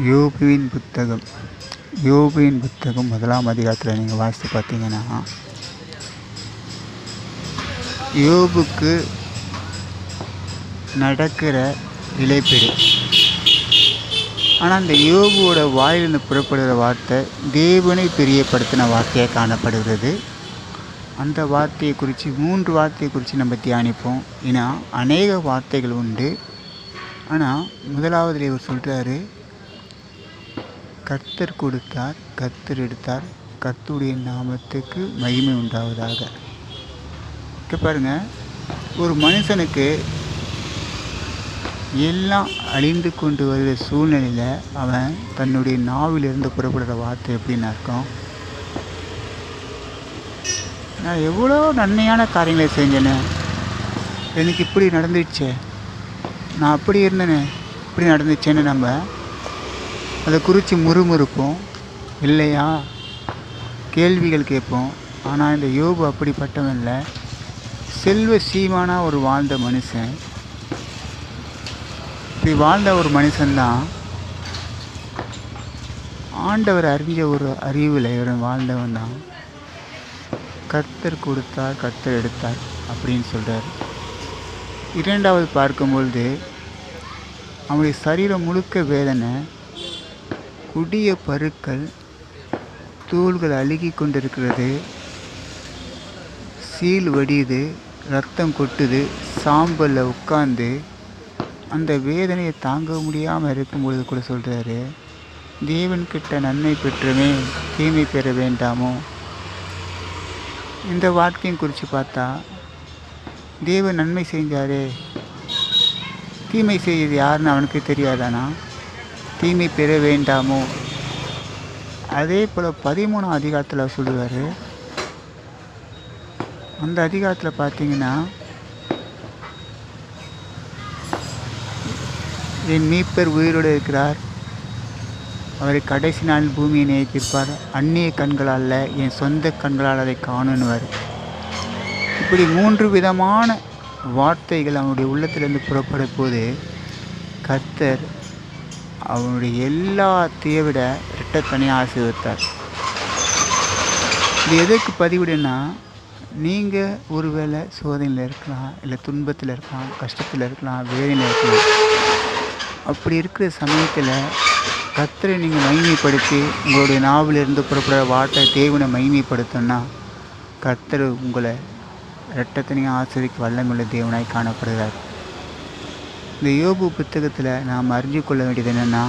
யோபுவின் புத்தகம் யோபுவின் புத்தகம் 1ஆம் அதிகாரத்தில் நீங்கள் வாசித்து பார்த்தீங்கன்னா, யோபுக்கு நடக்கிற இழப்பீடு. ஆனால் அந்த யோபுவோட வாயிலிருந்து புறப்படுகிற வார்த்தை தேவனை பிரியப்படுத்தின வார்த்தையாக காணப்படுகிறது. அந்த வார்த்தையை குறித்து 3 வார்த்தையை குறித்து நம்ம தியானிப்போம். ஏன்னா அநேக வார்த்தைகள் உண்டு. ஆனால் முதலாவதுல இவர் சொல்கிறாரு, கர்த்தர் கொடுத்தார், கர்த்தர் எடுத்தார், கர்த்தருடைய நாமத்துக்கு மகிமை உண்டாவதாக. இங்கே பாருங்கள், ஒரு மனுஷனுக்கு எல்லாம் அழிந்து கொண்டு வருகிற சூழ்நிலையில் அவன் தன்னுடைய நாவிலிருந்து புறப்படுற வார்த்தை எப்படின்னு அர்த்தம், நான் எவ்வளோ நன்மையான காரியங்களை செஞ்சேனே, எனக்கு இப்படி நடந்துடுச்சே, நான் அப்படி இருந்தேனே, இப்படி நடந்துச்சேன்னு நம்ம அதை குறித்து முறுமுறுப்போம் இல்லையா, கேள்விகள் கேட்போம். ஆனால் இந்த யோபு அப்படிப்பட்டவன் இல்லை. செல்வ சீமானாக ஒரு வாழ்ந்த மனுஷன். இப்படி வாழ்ந்த ஒரு மனுஷன்தான் ஆண்டவர் அறிஞ்ச ஒரு அறிவில் இவன் வாழ்ந்தவன் தான். கர்த்தர் கொடுத்தார், கர்த்தர் எடுத்தார் அப்படின்னு சொல்கிறார். இரண்டாவது பார்க்கும்பொழுது அவனுடைய சரீரம் முழுக்க வேதனை, கொடிய பருக்கள், தூள்கள் அழுகி கொண்டிருக்கிறது, சீல் வடியுது, ரத்தம் கொட்டுது, சாம்பலில் உட்கார்ந்து அந்த வேதனையை தாங்க முடியாமல் இருக்கும்பொழுது கூட சொல்கிறாரு, தேவன்கிட்ட நன்மை பெற்றுமே தீமை பெற வேண்டாமோ. இந்த வார்த்தையும் குறித்து பார்த்தா, தேவன் நன்மை செஞ்சாரே, தீமை செய்வது யாருன்னு அவனுக்கு தெரியாதானா, தீமை பெற வேண்டாமோ. அதே போல் 13ஆம் அதிகாரத்தில் சொல்லுவார். அந்த அதிகாரத்தில் பார்த்தீங்கன்னா, என் மீட்பர் உயிரோடு இருக்கிறார், அவரை கடைசி நாள் பூமியை நியமித்திருப்பார், அந்நிய கண்களால் அல்ல, என் சொந்த கண்களால் அதை காணுன்னுவார். இப்படி 3 விதமான வார்த்தைகள் அவனுடைய உள்ளத்திலிருந்து புறப்பட போது கர்த்தர் அவனுடைய எல்லாத்தையும் விட இரட்டத்தனையாக ஆசீர்வதித்தார். இது எதற்கு பதிவிடுன்னா, நீங்கள் ஒருவேளை சோதனையில் இருக்கலாம், இல்லை துன்பத்தில் இருக்கலாம், கஷ்டத்தில் இருக்கலாம், வேதனையில் இருக்கலாம். அப்படி இருக்கிற சமயத்தில் கர்த்தரை நீங்கள் மகிமைப்படுத்தி உங்களுடைய நாவிலிருந்து புறப்படுற வார்த்தை தேவனை மகிமைப்படுத்தணும்னா கர்த்தர் உங்களை இரட்டத்தனையாக ஆசிரியக்கு வல்லமுள்ள தேவனாய் காணப்படுகிறார். இந்த யோபு புத்தகத்தில் நாம் அறிஞ்சு கொள்ள வேண்டியது என்னென்னா,